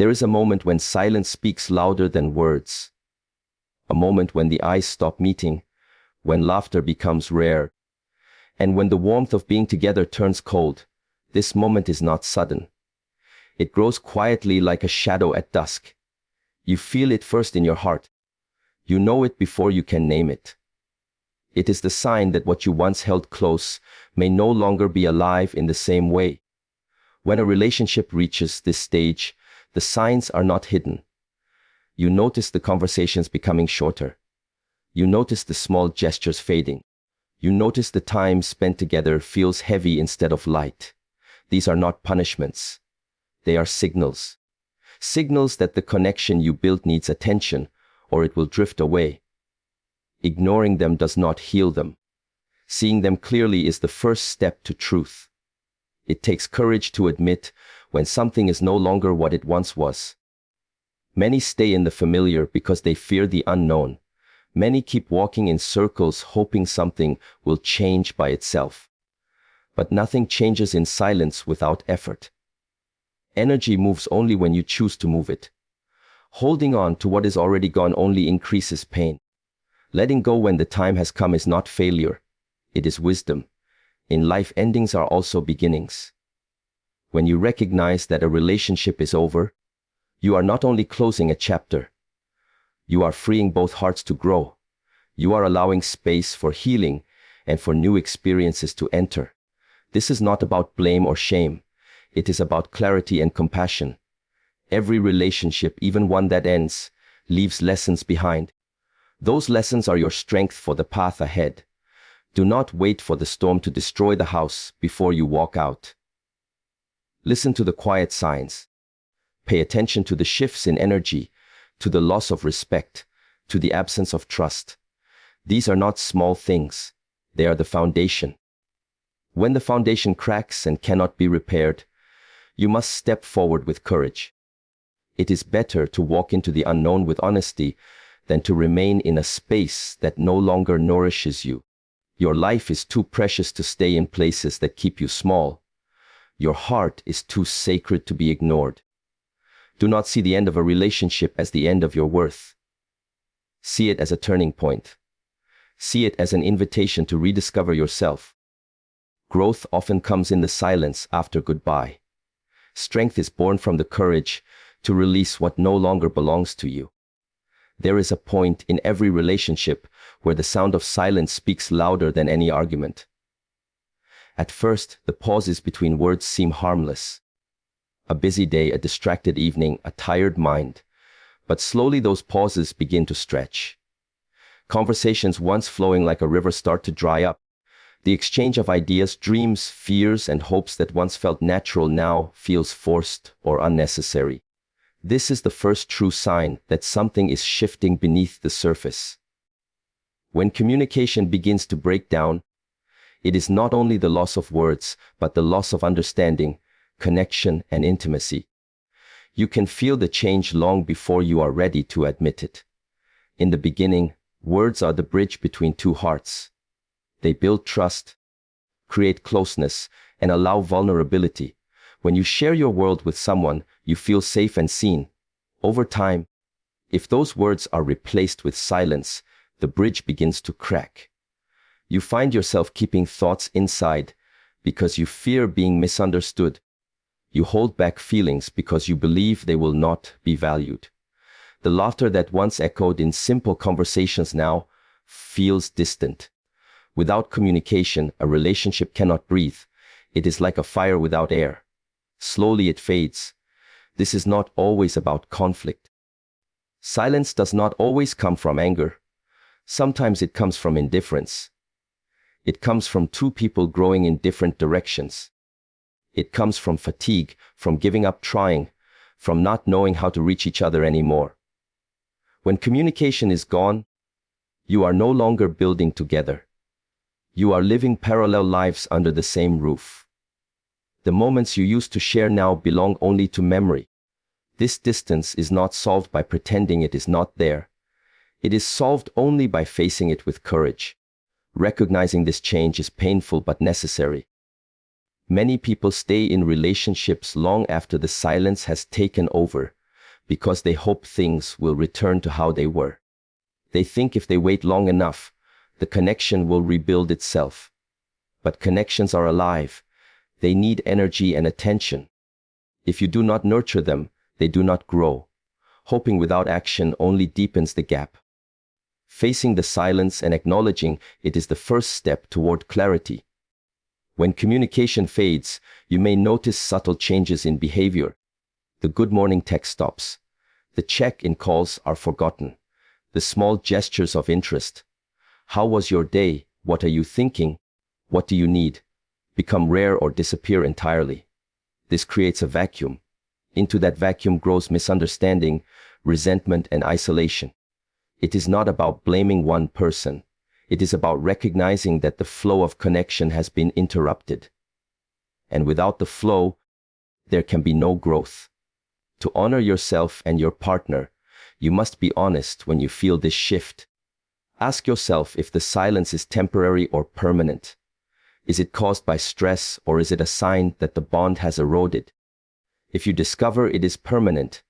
There is a moment when silence speaks louder than words. A moment when the eyes stop meeting, when laughter becomes rare, and when the warmth of being together turns cold. This moment is not sudden. It grows quietly like a shadow at dusk. You feel it first in your heart. You know it before you can name it. It is the sign that what you once held close may no longer be alive in the same way. When a relationship reaches this stage, the signs are not hidden. You notice the conversations becoming shorter. You notice the small gestures fading. You notice the time spent together feels heavy instead of light. These are not punishments. They are signals. Signals that the connection you built needs attention, or it will drift away. Ignoring them does not heal them. Seeing them clearly is the first step to truth. It takes courage to admit when something is no longer what it once was. Many stay in the familiar because they fear the unknown. Many keep walking in circles hoping something will change by itself. But nothing changes in silence without effort. Energy moves only when you choose to move it. Holding on to what is already gone only increases pain. Letting go when the time has come is not failure. It is wisdom. In life, endings are also beginnings. When you recognize that a relationship is over, you are not only closing a chapter. You are freeing both hearts to grow. You are allowing space for healing and for new experiences to enter. This is not about blame or shame. It is about clarity and compassion. Every relationship, even one that ends, leaves lessons behind. Those lessons are your strength for the path ahead. Do not wait for the storm to destroy the house before you walk out. Listen to the quiet signs. Pay attention to the shifts in energy, to the loss of respect, to the absence of trust. These are not small things. They are the foundation. When the foundation cracks and cannot be repaired, you must step forward with courage. It is better to walk into the unknown with honesty than to remain in a space that no longer nourishes you. Your life is too precious to stay in places that keep you small. Your heart is too sacred to be ignored. Do not see the end of a relationship as the end of your worth. See it as a turning point. See it as an invitation to rediscover yourself. Growth often comes in the silence after goodbye. Strength is born from the courage to release what no longer belongs to you. There is a point in every relationship where the sound of silence speaks louder than any argument. At first, the pauses between words seem harmless. A busy day, a distracted evening, a tired mind. But slowly those pauses begin to stretch. Conversations once flowing like a river start to dry up. The exchange of ideas, dreams, fears, and hopes that once felt natural now feels forced or unnecessary. This is the first true sign that something is shifting beneath the surface. When communication begins to break down, it is not only the loss of words, but the loss of understanding, connection, and intimacy. You can feel the change long before you are ready to admit it. In the beginning, words are the bridge between two hearts. They build trust, create closeness, and allow vulnerability. When you share your world with someone, you feel safe and seen. Over time, if those words are replaced with silence, the bridge begins to crack. You find yourself keeping thoughts inside because you fear being misunderstood. You hold back feelings because you believe they will not be valued. The laughter that once echoed in simple conversations now feels distant. Without communication, a relationship cannot breathe. It is like a fire without air. Slowly it fades. This is not always about conflict. Silence does not always come from anger. Sometimes it comes from indifference. It comes from two people growing in different directions. It comes from fatigue, from giving up trying, from not knowing how to reach each other anymore. When communication is gone, you are no longer building together. You are living parallel lives under the same roof. The moments you used to share now belong only to memory. This distance is not solved by pretending it is not there. It is solved only by facing it with courage. Recognizing this change is painful but necessary. Many people stay in relationships long after the silence has taken over because they hope things will return to how they were. They think if they wait long enough, the connection will rebuild itself. But connections are alive. They need energy and attention. If you do not nurture them, they do not grow. Hoping without action only deepens the gap. Facing the silence and acknowledging it is the first step toward clarity. When communication fades, you may notice subtle changes in behavior. The good morning text stops. The check-in calls are forgotten. The small gestures of interest. How was your day? What are you thinking? What do you need? Become rare or disappear entirely. This creates a vacuum. Into that vacuum grows misunderstanding, resentment, and isolation. It is not about blaming one person. It is about recognizing that the flow of connection has been interrupted. And without the flow, there can be no growth. To honor yourself and your partner, you must be honest when you feel this shift. Ask yourself if the silence is temporary or permanent. Is it caused by stress, or is it a sign that the bond has eroded? If you discover it is permanent,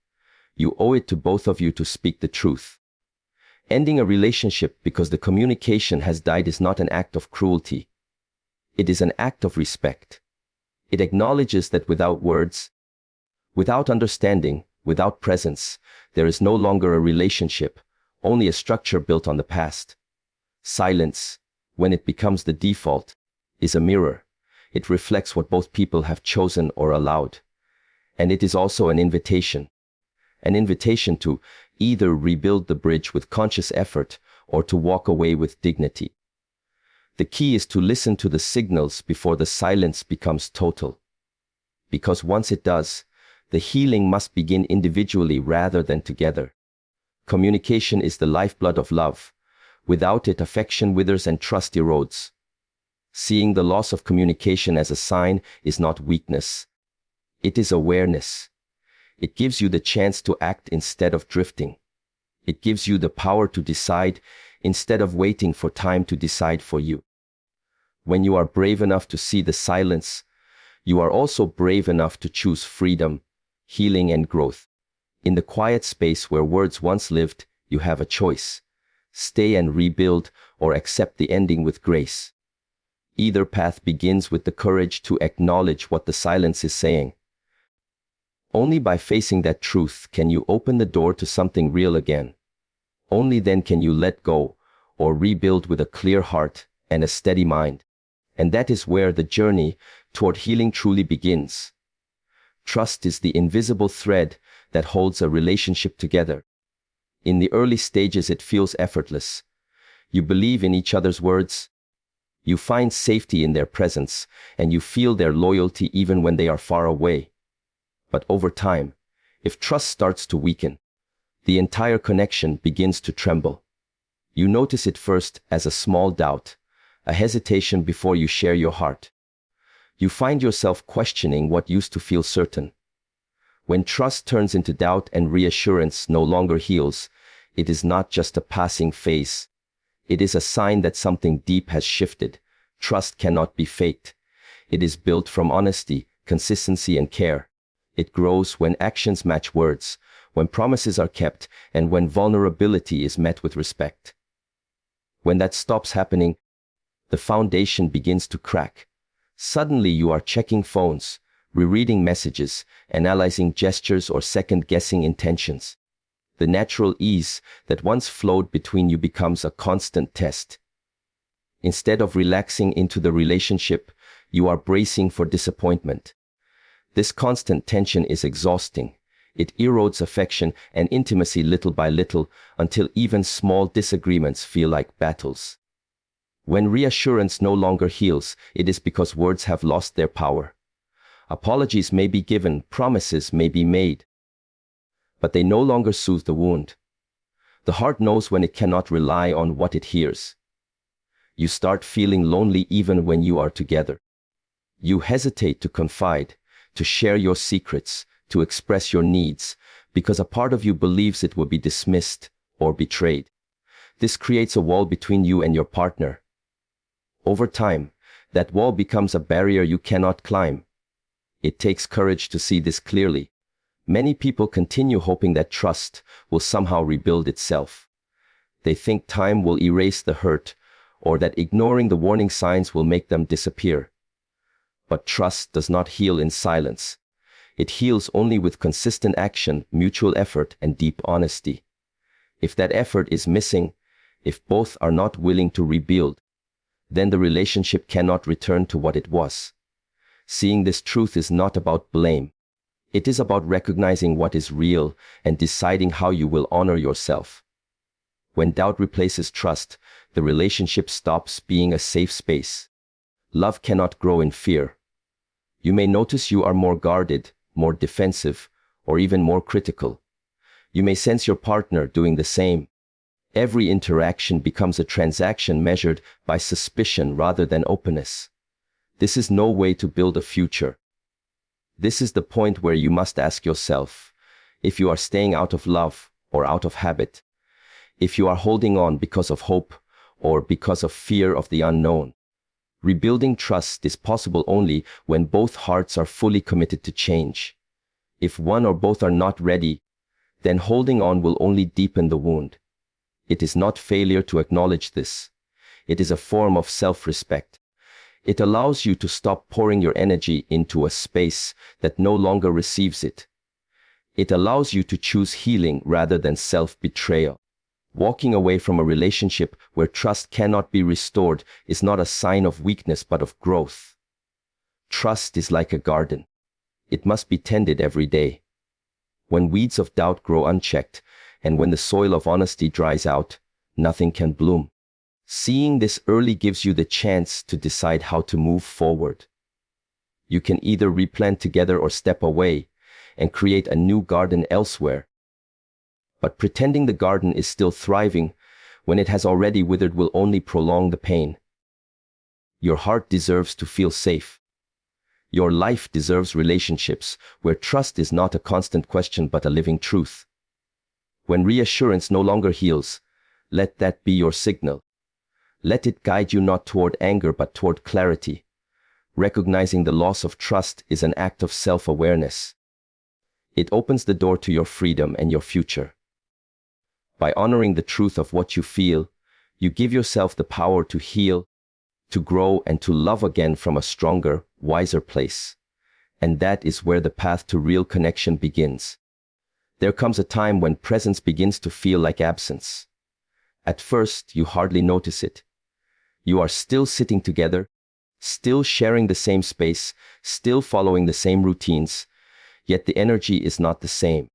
you owe it to both of you to speak the truth. Ending a relationship because the communication has died is not an act of cruelty. It is an act of respect. It acknowledges that without words, without understanding, without presence, there is no longer a relationship, only a structure built on the past. Silence, when it becomes the default, is a mirror. It reflects what both people have chosen or allowed. And it is also an invitation to either rebuild the bridge with conscious effort or to walk away with dignity. The key is to listen to the signals before the silence becomes total. Because once it does, the healing must begin individually rather than together. Communication is the lifeblood of love. Without it, affection withers and trust erodes. Seeing the loss of communication as a sign is not weakness. It is awareness. It gives you the chance to act instead of drifting. It gives you the power to decide instead of waiting for time to decide for you. When you are brave enough to see the silence, you are also brave enough to choose freedom, healing, and growth. In the quiet space where words once lived, you have a choice. Stay and rebuild, or accept the ending with grace. Either path begins with the courage to acknowledge what the silence is saying. Only by facing that truth can you open the door to something real again. Only then can you let go or rebuild with a clear heart and a steady mind. And that is where the journey toward healing truly begins. Trust is the invisible thread that holds a relationship together. In the early stages, it feels effortless. You believe in each other's words. You find safety in their presence, and you feel their loyalty even when they are far away. But over time, if trust starts to weaken, the entire connection begins to tremble. You notice it first as a small doubt, a hesitation before you share your heart. You find yourself questioning what used to feel certain. When trust turns into doubt and reassurance no longer heals, it is not just a passing phase. It is a sign that something deep has shifted. Trust cannot be faked. It is built from honesty, consistency, and care. It grows when actions match words, when promises are kept, and when vulnerability is met with respect. When that stops happening, the foundation begins to crack. Suddenly you are checking phones, rereading messages, analyzing gestures, or second-guessing intentions. The natural ease that once flowed between you becomes a constant test. Instead of relaxing into the relationship, you are bracing for disappointment. This constant tension is exhausting. It erodes affection and intimacy little by little until even small disagreements feel like battles. When reassurance no longer heals, it is because words have lost their power. Apologies may be given, promises may be made, but they no longer soothe the wound. The heart knows when it cannot rely on what it hears. You start feeling lonely even when you are together. You hesitate to confide, to share your secrets, to express your needs, because a part of you believes it will be dismissed or betrayed. This creates a wall between you and your partner. Over time, that wall becomes a barrier you cannot climb. It takes courage to see this clearly. Many people continue hoping that trust will somehow rebuild itself. They think time will erase the hurt, or that ignoring the warning signs will make them disappear. But trust does not heal in silence. It heals only with consistent action, mutual effort, and deep honesty. If that effort is missing, if both are not willing to rebuild, then the relationship cannot return to what it was. Seeing this truth is not about blame. It is about recognizing what is real and deciding how you will honor yourself. When doubt replaces trust, the relationship stops being a safe space. Love cannot grow in fear. You may notice you are more guarded, more defensive, or even more critical. You may sense your partner doing the same. Every interaction becomes a transaction measured by suspicion rather than openness. This is no way to build a future. This is the point where you must ask yourself if you are staying out of love or out of habit, if you are holding on because of hope or because of fear of the unknown. Rebuilding trust is possible only when both hearts are fully committed to change. If one or both are not ready, then holding on will only deepen the wound. It is not failure to acknowledge this. It is a form of self-respect. It allows you to stop pouring your energy into a space that no longer receives it. It allows you to choose healing rather than self-betrayal. Walking away from a relationship where trust cannot be restored is not a sign of weakness but of growth. Trust is like a garden. It must be tended every day. When weeds of doubt grow unchecked, and when the soil of honesty dries out, nothing can bloom. Seeing this early gives you the chance to decide how to move forward. You can either replant together or step away and create a new garden elsewhere. But pretending the garden is still thriving when it has already withered will only prolong the pain. Your heart deserves to feel safe. Your life deserves relationships where trust is not a constant question but a living truth. When reassurance no longer heals, let that be your signal. Let it guide you not toward anger but toward clarity. Recognizing the loss of trust is an act of self-awareness. It opens the door to your freedom and your future. By honoring the truth of what you feel, you give yourself the power to heal, to grow, and to love again from a stronger, wiser place. And that is where the path to real connection begins. There comes a time when presence begins to feel like absence. At first, you hardly notice it. You are still sitting together, still sharing the same space, still following the same routines, yet the energy is not the same.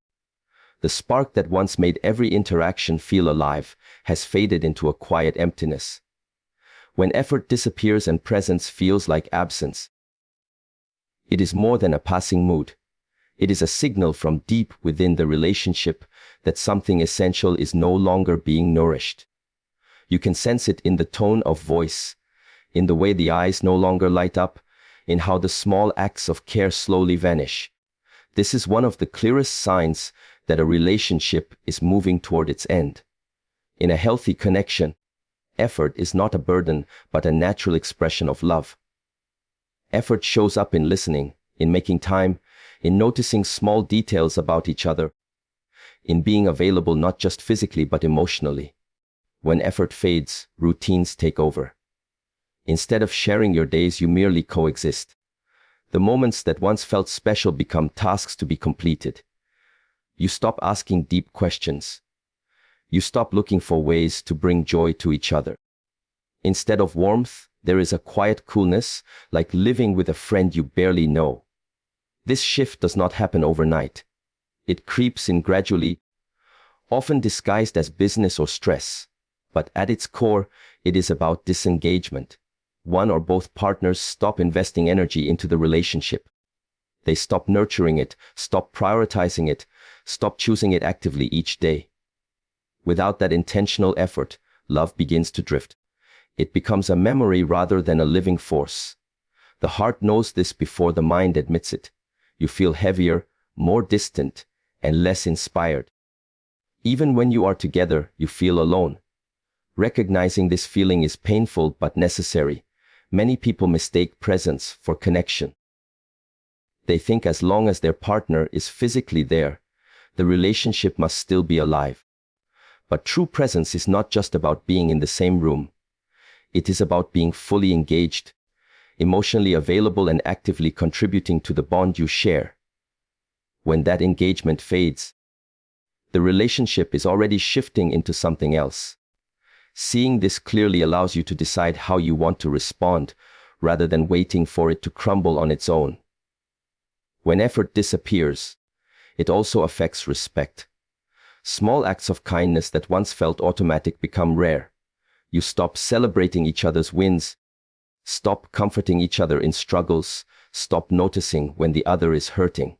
The spark that once made every interaction feel alive has faded into a quiet emptiness. When effort disappears and presence feels like absence, it is more than a passing mood. It is a signal from deep within the relationship that something essential is no longer being nourished. You can sense it in the tone of voice, in the way the eyes no longer light up, in how the small acts of care slowly vanish. This is one of the clearest signs that a relationship is moving toward its end. In a healthy connection, effort is not a burden but a natural expression of love. Effort shows up in listening, in making time, in noticing small details about each other, in being available not just physically but emotionally. When effort fades, routines take over. Instead of sharing your days, you merely coexist. The moments that once felt special become tasks to be completed. You stop asking deep questions. You stop looking for ways to bring joy to each other. Instead of warmth, there is a quiet coolness, like living with a friend you barely know. This shift does not happen overnight. It creeps in gradually, often disguised as business or stress. But at its core, it is about disengagement. One or both partners stop investing energy into the relationship. They stop nurturing it, stop prioritizing it, stop choosing it actively each day. Without that intentional effort, love begins to drift. It becomes a memory rather than a living force. The heart knows this before the mind admits it. You feel heavier, more distant, and less inspired. Even when you are together, you feel alone. Recognizing this feeling is painful but necessary. Many people mistake presence for connection. They think as long as their partner is physically there, the relationship must still be alive. But true presence is not just about being in the same room. It is about being fully engaged, emotionally available, and actively contributing to the bond you share. When that engagement fades, the relationship is already shifting into something else. Seeing this clearly allows you to decide how you want to respond, rather than waiting for it to crumble on its own. When effort disappears, it also affects respect. Small acts of kindness that once felt automatic become rare. You stop celebrating each other's wins, stop comforting each other in struggles, stop noticing when the other is hurting.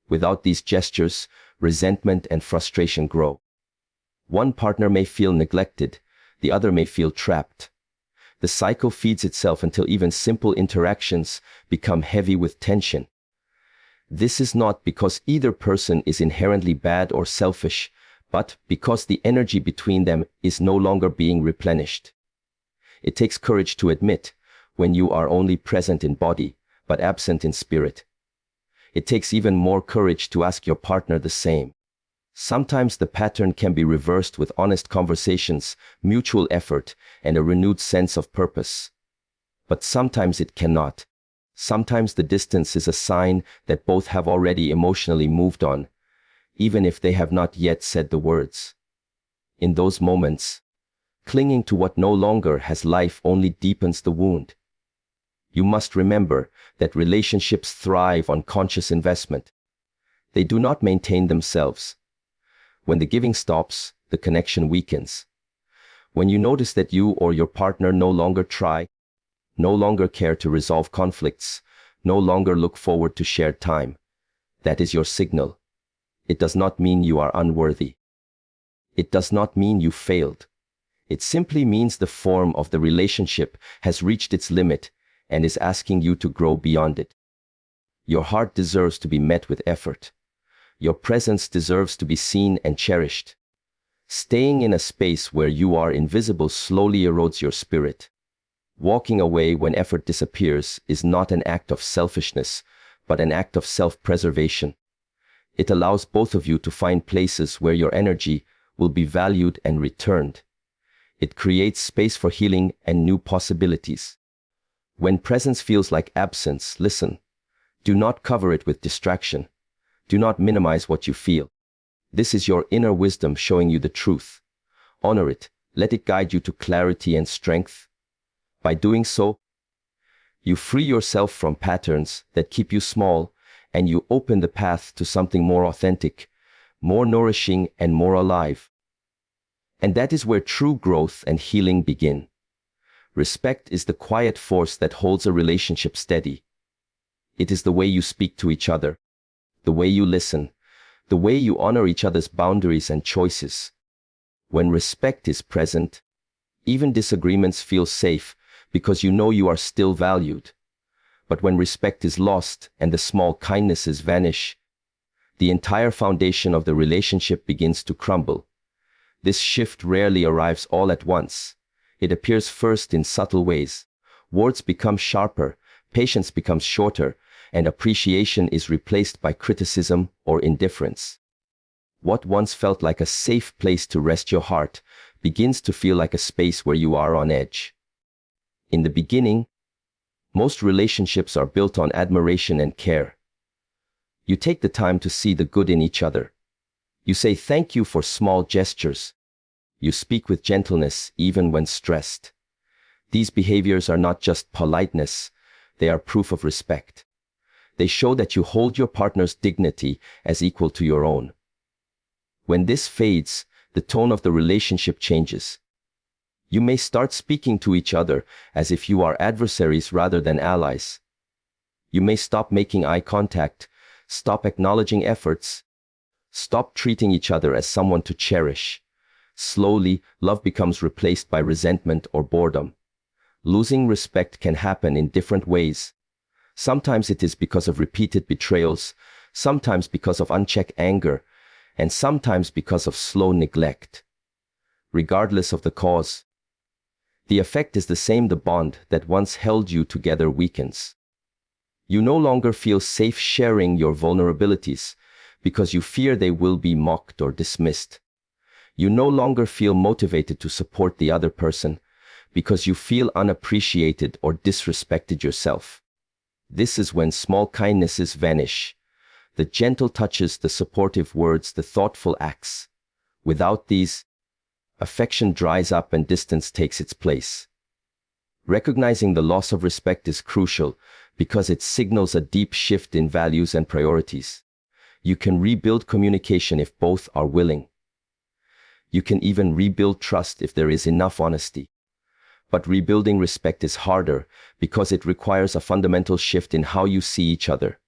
Without these gestures, resentment and frustration grow. One partner may feel neglected, the other may feel trapped. The cycle feeds itself until even simple interactions become heavy with tension. This is not because either person is inherently bad or selfish, but because the energy between them is no longer being replenished. It takes courage to admit when you are only present in body, but absent in spirit. It takes even more courage to ask your partner the same. Sometimes the pattern can be reversed with honest conversations, mutual effort, and a renewed sense of purpose. But sometimes it cannot. Sometimes the distance is a sign that both have already emotionally moved on, even if they have not yet said the words. In those moments, clinging to what no longer has life only deepens the wound. You must remember that relationships thrive on conscious investment. They do not maintain themselves. When the giving stops, the connection weakens. When you notice that you or your partner no longer try, no longer care to resolve conflicts, no longer look forward to shared time, that is your signal. It does not mean you are unworthy. It does not mean you failed. It simply means the form of the relationship has reached its limit and is asking you to grow beyond it. Your heart deserves to be met with effort. Your presence deserves to be seen and cherished. Staying in a space where you are invisible slowly erodes your spirit. Walking away when effort disappears is not an act of selfishness, but an act of self-preservation. It allows both of you to find places where your energy will be valued and returned. It creates space for healing and new possibilities. When presence feels like absence, listen. Do not cover it with distraction. Do not minimize what you feel. This is your inner wisdom showing you the truth. Honor it. Let it guide you to clarity and strength. By doing so, you free yourself from patterns that keep you small, and you open the path to something more authentic, more nourishing, and more alive. And that is where true growth and healing begin. Respect is the quiet force that holds a relationship steady. It is the way you speak to each other, the way you listen, the way you honor each other's boundaries and choices. When respect is present, even disagreements feel safe because you know you are still valued. But when respect is lost and the small kindnesses vanish, the entire foundation of the relationship begins to crumble. This shift rarely arrives all at once. It appears first in subtle ways. Words become sharper, patience becomes shorter, and appreciation is replaced by criticism or indifference. What once felt like a safe place to rest your heart begins to feel like a space where you are on edge. In the beginning, most relationships are built on admiration and care. You take the time to see the good in each other. You say thank you for small gestures. You speak with gentleness even when stressed. These behaviors are not just politeness, they are proof of respect. They show that you hold your partner's dignity as equal to your own. When this fades, the tone of the relationship changes. You may start speaking to each other as if you are adversaries rather than allies. You may stop making eye contact, stop acknowledging efforts, stop treating each other as someone to cherish. Slowly, love becomes replaced by resentment or boredom. Losing respect can happen in different ways. Sometimes it is because of repeated betrayals, sometimes because of unchecked anger, and sometimes because of slow neglect. Regardless of the cause, the effect is the same. The bond that once held you together weakens. You no longer feel safe sharing your vulnerabilities because you fear they will be mocked or dismissed. You no longer feel motivated to support the other person because you feel unappreciated or disrespected yourself. This is when small kindnesses vanish. The gentle touches, the supportive words, the thoughtful acts. Without these, affection dries up and distance takes its place. Recognizing the loss of respect is crucial because it signals a deep shift in values and priorities. You can rebuild communication if both are willing. You can even rebuild trust if there is enough honesty. But rebuilding respect is harder because it requires a fundamental shift in how you see each other.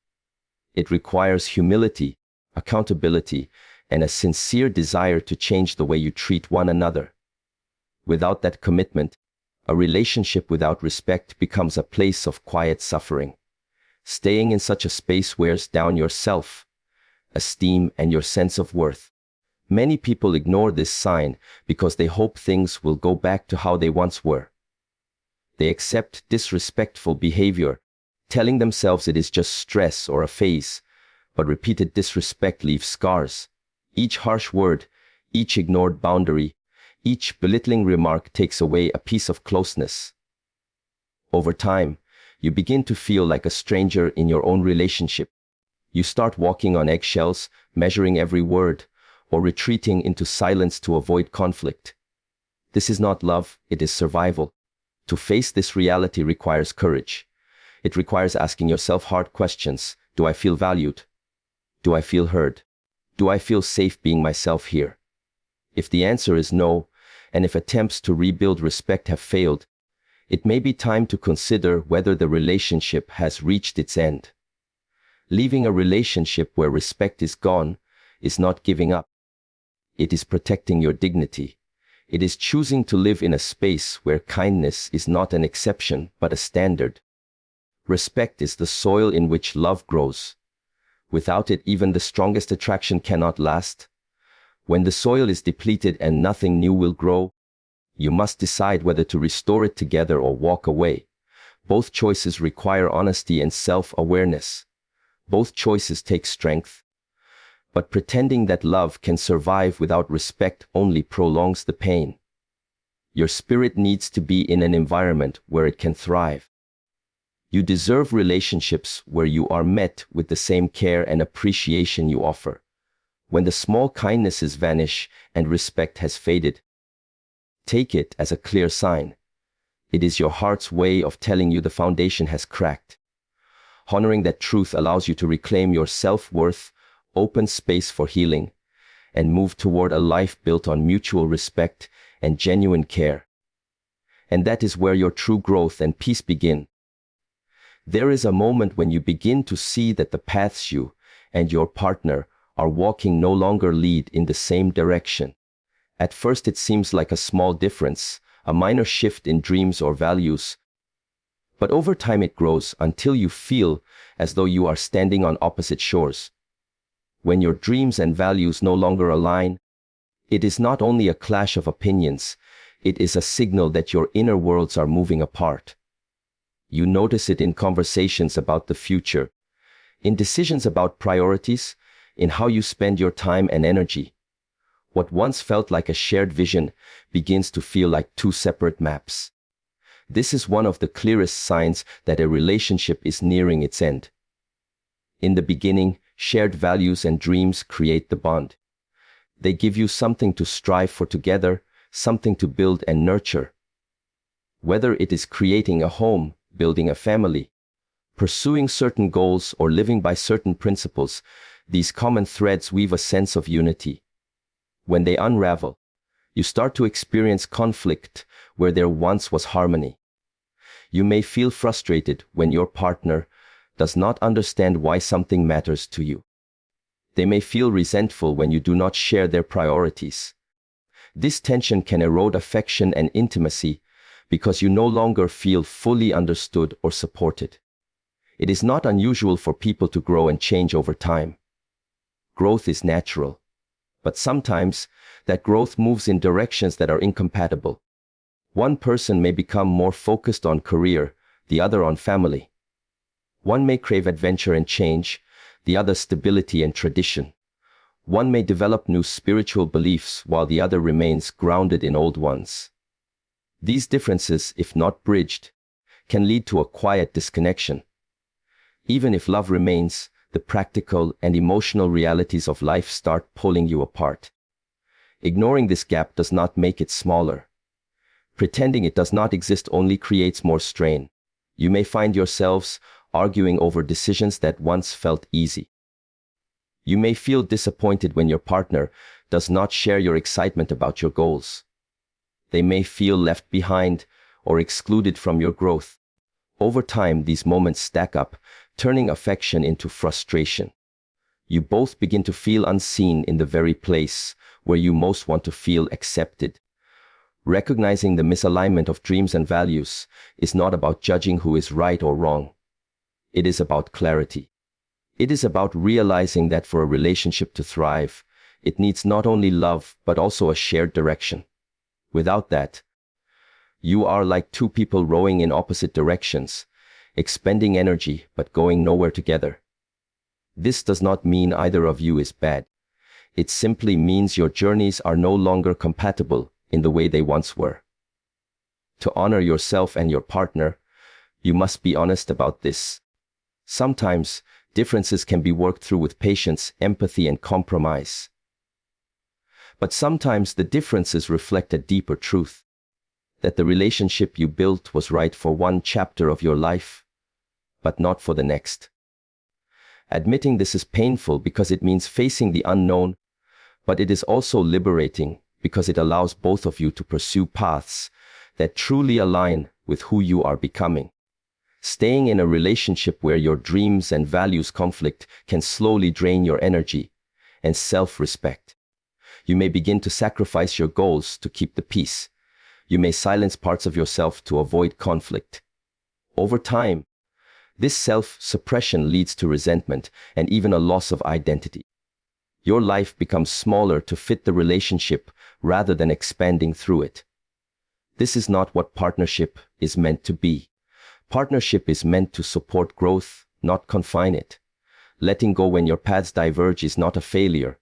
It requires humility, accountability, and a sincere desire to change the way you treat one another. Without that commitment, a relationship without respect becomes a place of quiet suffering. Staying in such a space wears down your self-esteem and your sense of worth. Many people ignore this sign because they hope things will go back to how they once were. They accept disrespectful behavior, telling themselves it is just stress or a phase, but repeated disrespect leaves scars. Each harsh word, each ignored boundary, each belittling remark takes away a piece of closeness. Over time, you begin to feel like a stranger in your own relationship. You start walking on eggshells, measuring every word, or retreating into silence to avoid conflict. This is not love, it is survival. To face this reality requires courage. It requires asking yourself hard questions. Do I feel valued? Do I feel heard? Do I feel safe being myself here? If the answer is no, and if attempts to rebuild respect have failed, it may be time to consider whether the relationship has reached its end. Leaving a relationship where respect is gone is not giving up. It is protecting your dignity. It is choosing to live in a space where kindness is not an exception but a standard. Respect is the soil in which love grows. Without it, even the strongest attraction cannot last. When the soil is depleted and nothing new will grow, you must decide whether to restore it together or walk away. Both choices require honesty and self-awareness. Both choices take strength. But pretending that love can survive without respect only prolongs the pain. Your spirit needs to be in an environment where it can thrive. You deserve relationships where you are met with the same care and appreciation you offer. When the small kindnesses vanish and respect has faded, take it as a clear sign. It is your heart's way of telling you the foundation has cracked. Honoring that truth allows you to reclaim your self-worth, open space for healing, and move toward a life built on mutual respect and genuine care. And that is where your true growth and peace begin. There is a moment when you begin to see that the paths you and your partner are walking no longer lead in the same direction. At first it seems like a small difference, a minor shift in dreams or values. But over time it grows until you feel as though you are standing on opposite shores. When your dreams and values no longer align, it is not only a clash of opinions, it is a signal that your inner worlds are moving apart. You notice it in conversations about the future, in decisions about priorities, in how you spend your time and energy. What once felt like a shared vision begins to feel like two separate maps. This is one of the clearest signs that a relationship is nearing its end. In the beginning, shared values and dreams create the bond. They give you something to strive for together, something to build and nurture. Whether it is creating a home, building a family, pursuing certain goals, or living by certain principles, these common threads weave a sense of unity. When they unravel, you start to experience conflict where there once was harmony. You may feel frustrated when your partner does not understand why something matters to you. They may feel resentful when you do not share their priorities. This tension can erode affection and intimacy because you no longer feel fully understood or supported. It is not unusual for people to grow and change over time. Growth is natural, but sometimes that growth moves in directions that are incompatible. One person may become more focused on career, the other on family. One may crave adventure and change, the other stability and tradition. One may develop new spiritual beliefs while the other remains grounded in old ones. These differences, if not bridged, can lead to a quiet disconnection. Even if love remains, the practical and emotional realities of life start pulling you apart. Ignoring this gap does not make it smaller. Pretending it does not exist only creates more strain. You may find yourselves arguing over decisions that once felt easy. You may feel disappointed when your partner does not share your excitement about your goals. They may feel left behind or excluded from your growth. Over time, these moments stack up, turning affection into frustration. You both begin to feel unseen in the very place where you most want to feel accepted. Recognizing the misalignment of dreams and values is not about judging who is right or wrong. It is about clarity. It is about realizing that for a relationship to thrive, it needs not only love but also a shared direction. Without that, you are like two people rowing in opposite directions, expending energy but going nowhere together. This does not mean either of you is bad. It simply means your journeys are no longer compatible in the way they once were. To honor yourself and your partner, you must be honest about this. Sometimes, differences can be worked through with patience, empathy, and compromise. But sometimes the differences reflect a deeper truth, that the relationship you built was right for one chapter of your life, but not for the next. Admitting this is painful because it means facing the unknown, but it is also liberating because it allows both of you to pursue paths that truly align with who you are becoming. Staying in a relationship where your dreams and values conflict can slowly drain your energy and self-respect. You may begin to sacrifice your goals to keep the peace. You may silence parts of yourself to avoid conflict. Over time, this self-suppression leads to resentment and even a loss of identity. Your life becomes smaller to fit the relationship rather than expanding through it. This is not what partnership is meant to be. Partnership is meant to support growth, not confine it. Letting go when your paths diverge is not a failure.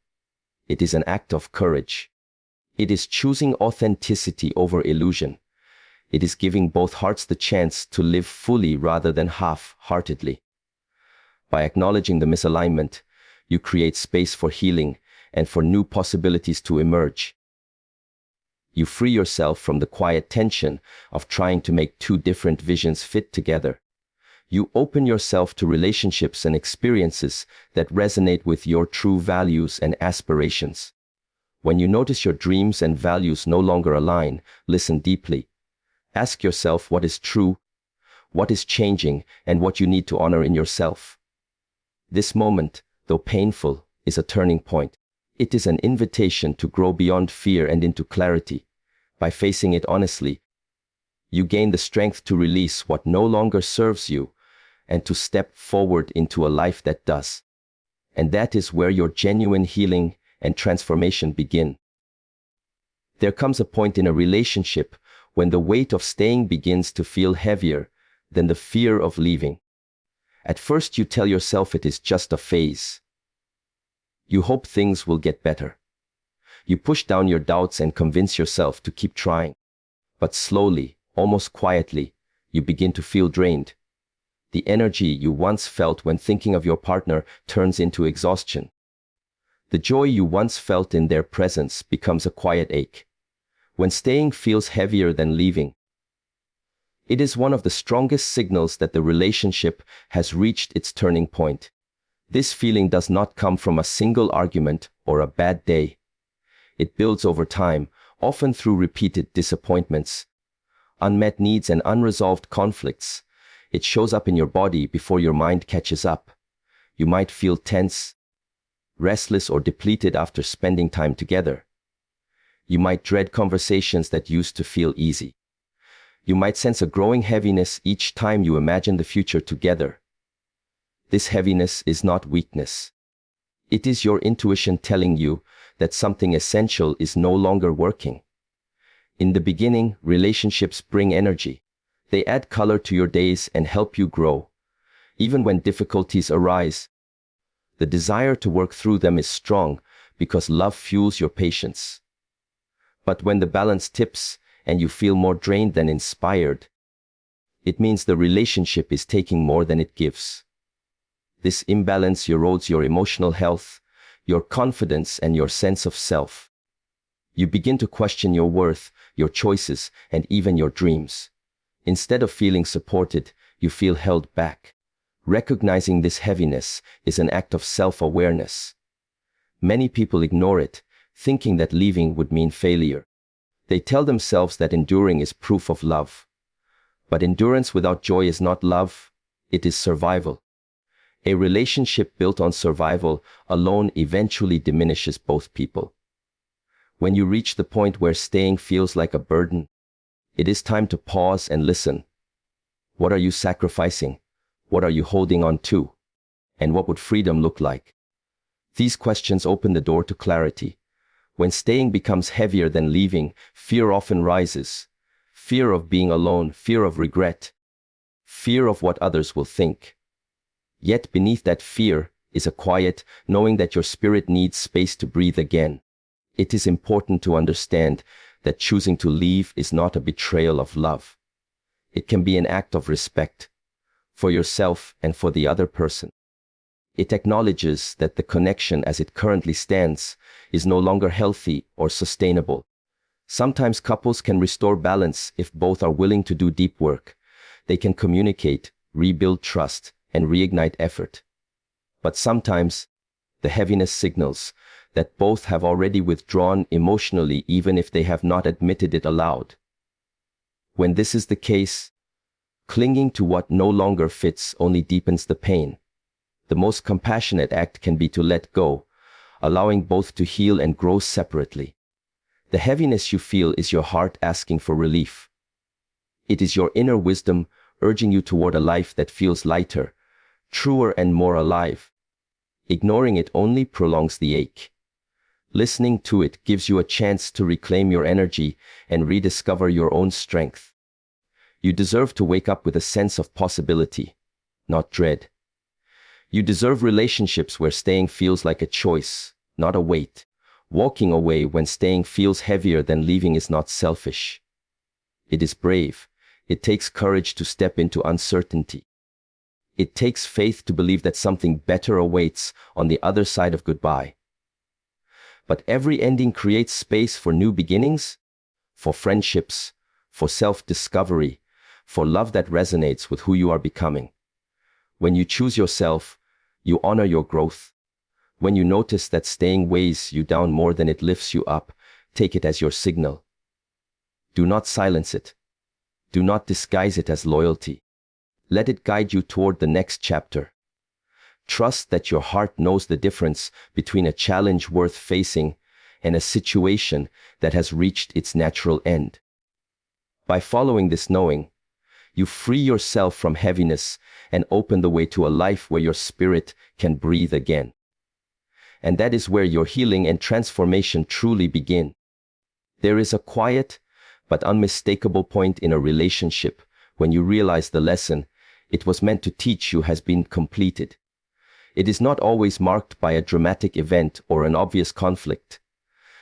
It is an act of courage. It is choosing authenticity over illusion. It is giving both hearts the chance to live fully rather than half-heartedly. By acknowledging the misalignment, you create space for healing and for new possibilities to emerge. You free yourself from the quiet tension of trying to make two different visions fit together. You open yourself to relationships and experiences that resonate with your true values and aspirations. When you notice your dreams and values no longer align, listen deeply. Ask yourself what is true, what is changing, and what you need to honor in yourself. This moment, though painful, is a turning point. It is an invitation to grow beyond fear and into clarity. By facing it honestly, you gain the strength to release what no longer serves you and to step forward into a life that does. And that is where your genuine healing and transformation begin. There comes a point in a relationship when the weight of staying begins to feel heavier than the fear of leaving. At first you tell yourself it is just a phase. You hope things will get better. You push down your doubts and convince yourself to keep trying. But slowly, almost quietly, you begin to feel drained. The energy you once felt when thinking of your partner turns into exhaustion. The joy you once felt in their presence becomes a quiet ache. When staying feels heavier than leaving, it is one of the strongest signals that the relationship has reached its turning point. This feeling does not come from a single argument or a bad day. It builds over time, often through repeated disappointments, unmet needs, and unresolved conflicts. It shows up in your body before your mind catches up. You might feel tense, restless, or depleted after spending time together. You might dread conversations that used to feel easy. You might sense a growing heaviness each time you imagine the future together. This heaviness is not weakness. It is your intuition telling you that something essential is no longer working. In the beginning, relationships bring energy. They add color to your days and help you grow. Even when difficulties arise, the desire to work through them is strong because love fuels your patience. But when the balance tips and you feel more drained than inspired, it means the relationship is taking more than it gives. This imbalance erodes your emotional health, your confidence, and your sense of self. You begin to question your worth, your choices, and even your dreams. Instead of feeling supported, you feel held back. Recognizing this heaviness is an act of self-awareness. Many people ignore it, thinking that leaving would mean failure. They tell themselves that enduring is proof of love. But endurance without joy is not love, it is survival. A relationship built on survival alone eventually diminishes both people. When you reach the point where staying feels like a burden, it is time to pause and listen. What are you sacrificing? What are you holding on to? And what would freedom look like? These questions open the door to clarity. When staying becomes heavier than leaving, fear often rises. Fear of being alone, fear of regret, fear of what others will think. Yet beneath that fear is a quiet knowing that your spirit needs space to breathe again. It is important to understand that choosing to leave is not a betrayal of love. It can be an act of respect for yourself and for the other person. It acknowledges that the connection as it currently stands is no longer healthy or sustainable. Sometimes couples can restore balance if both are willing to do deep work. They can communicate, rebuild trust, and reignite effort. But sometimes, the heaviness signals that both have already withdrawn emotionally even if they have not admitted it aloud. When this is the case, clinging to what no longer fits only deepens the pain. The most compassionate act can be to let go, allowing both to heal and grow separately. The heaviness you feel is your heart asking for relief. It is your inner wisdom urging you toward a life that feels lighter, truer, and more alive. Ignoring it only prolongs the ache. Listening to it gives you a chance to reclaim your energy and rediscover your own strength. You deserve to wake up with a sense of possibility, not dread. You deserve relationships where staying feels like a choice, not a weight. Walking away when staying feels heavier than leaving is not selfish. It is brave. It takes courage to step into uncertainty. It takes faith to believe that something better awaits on the other side of goodbye. But every ending creates space for new beginnings, for friendships, for self-discovery, for love that resonates with who you are becoming. When you choose yourself, you honor your growth. When you notice that staying weighs you down more than it lifts you up, take it as your signal. Do not silence it. Do not disguise it as loyalty. Let it guide you toward the next chapter. Trust that your heart knows the difference between a challenge worth facing and a situation that has reached its natural end. By following this knowing, you free yourself from heaviness and open the way to a life where your spirit can breathe again. And that is where your healing and transformation truly begin. There is a quiet but unmistakable point in a relationship when you realize the lesson it was meant to teach you has been completed. It is not always marked by a dramatic event or an obvious conflict.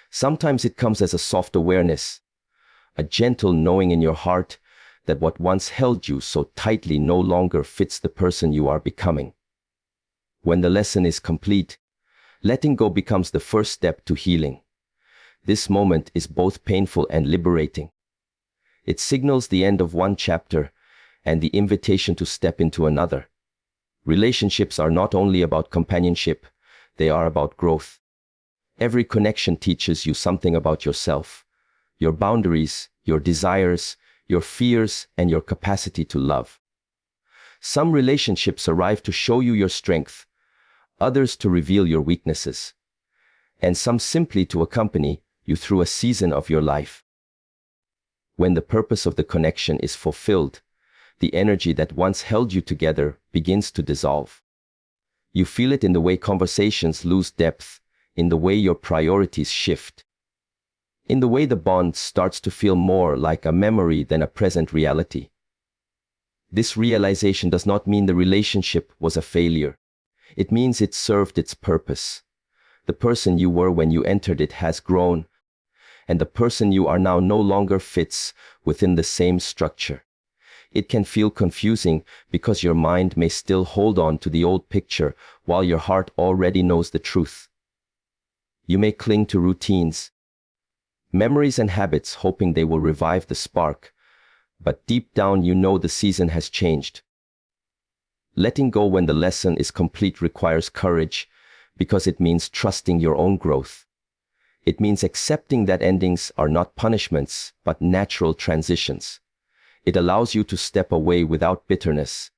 Sometimes it comes as a soft awareness, a gentle knowing in your heart that what once held you so tightly no longer fits the person you are becoming. When the lesson is complete, letting go becomes the first step to healing. This moment is both painful and liberating. It signals the end of one chapter and the invitation to step into another. Relationships are not only about companionship, they are about growth. Every connection teaches you something about yourself, your boundaries, your desires, your fears, and your capacity to love. Some relationships arrive to show you your strength, others to reveal your weaknesses, and some simply to accompany you through a season of your life. When the purpose of the connection is fulfilled, the energy that once held you together begins to dissolve. You feel it in the way conversations lose depth, in the way your priorities shift, in the way the bond starts to feel more like a memory than a present reality. This realization does not mean the relationship was a failure. It means it served its purpose. The person you were when you entered it has grown, and the person you are now no longer fits within the same structure. It can feel confusing because your mind may still hold on to the old picture while your heart already knows the truth. You may cling to routines, memories and habits hoping they will revive the spark, but deep down you know the season has changed. Letting go when the lesson is complete requires courage because it means trusting your own growth. It means accepting that endings are not punishments, but natural transitions. It allows you to step away without bitterness,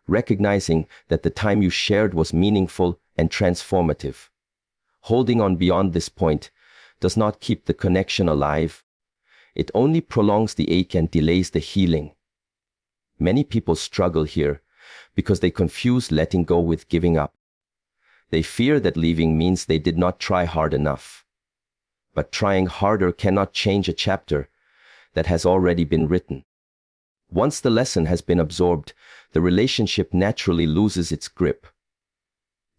recognizing that the time you shared was meaningful and transformative. Holding on beyond this point does not keep the connection alive. It only prolongs the ache and delays the healing. Many people struggle here because they confuse letting go with giving up. They fear that leaving means they did not try hard enough. But trying harder cannot change a chapter that has already been written. Once the lesson has been absorbed, the relationship naturally loses its grip.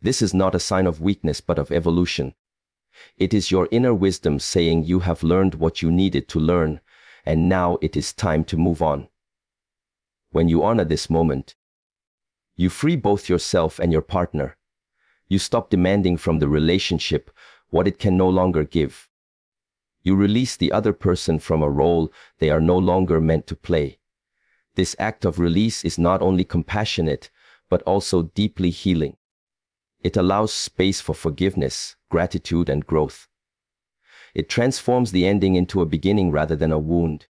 This is not a sign of weakness but of evolution. It is your inner wisdom saying you have learned what you needed to learn, and now it is time to move on. When you honor this moment, you free both yourself and your partner. You stop demanding from the relationship what it can no longer give. You release the other person from a role they are no longer meant to play. This act of release is not only compassionate, but also deeply healing. It allows space for forgiveness, gratitude, and growth. It transforms the ending into a beginning rather than a wound.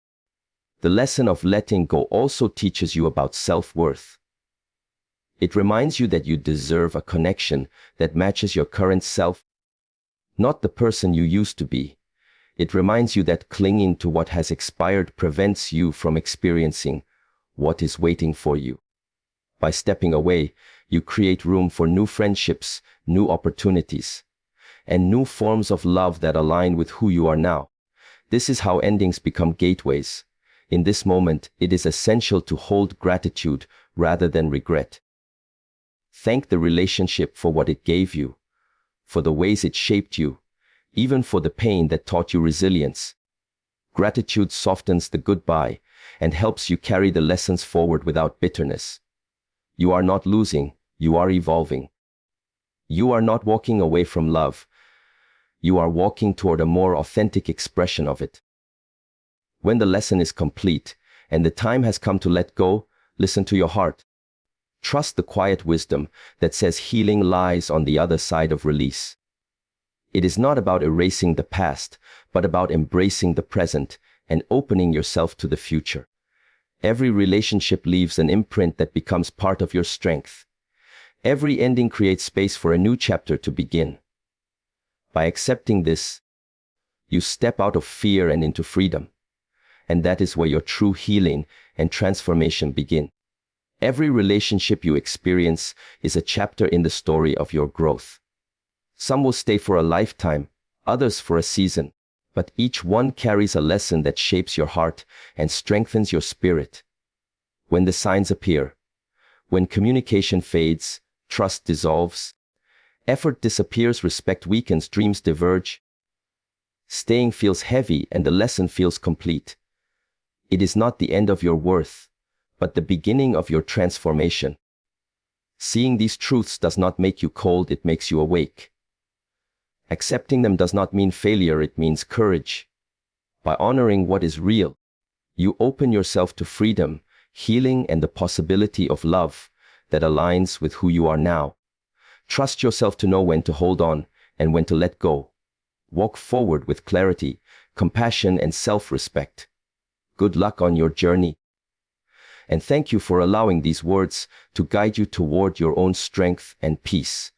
The lesson of letting go also teaches you about self-worth. It reminds you that you deserve a connection that matches your current self, not the person you used to be. It reminds you that clinging to what has expired prevents you from experiencing what is waiting for you. By stepping away, you create room for new friendships, new opportunities, and new forms of love that align with who you are now. This is how endings become gateways. In this moment, it is essential to hold gratitude rather than regret. Thank the relationship for what it gave you, for the ways it shaped you, even for the pain that taught you resilience. Gratitude softens the goodbye and helps you carry the lessons forward without bitterness. You are not losing, you are evolving. You are not walking away from love. You are walking toward a more authentic expression of it. When the lesson is complete and the time has come to let go, listen to your heart. Trust the quiet wisdom that says healing lies on the other side of release. It is not about erasing the past, but about embracing the present and opening yourself to the future. Every relationship leaves an imprint that becomes part of your strength. Every ending creates space for a new chapter to begin. By accepting this, you step out of fear and into freedom. And that is where your true healing and transformation begin. Every relationship you experience is a chapter in the story of your growth. Some will stay for a lifetime, others for a season, but each one carries a lesson that shapes your heart and strengthens your spirit. When the signs appear, when communication fades, trust dissolves, effort disappears, respect weakens, dreams diverge, staying feels heavy and the lesson feels complete. It is not the end of your worth, but the beginning of your transformation. Seeing these truths does not make you cold, it makes you awake. Accepting them does not mean failure, it means courage. By honoring what is real, you open yourself to freedom, healing, and the possibility of love that aligns with who you are now. Trust yourself to know when to hold on and when to let go. Walk forward with clarity, compassion, and self-respect. Good luck on your journey. And thank you for allowing these words to guide you toward your own strength and peace.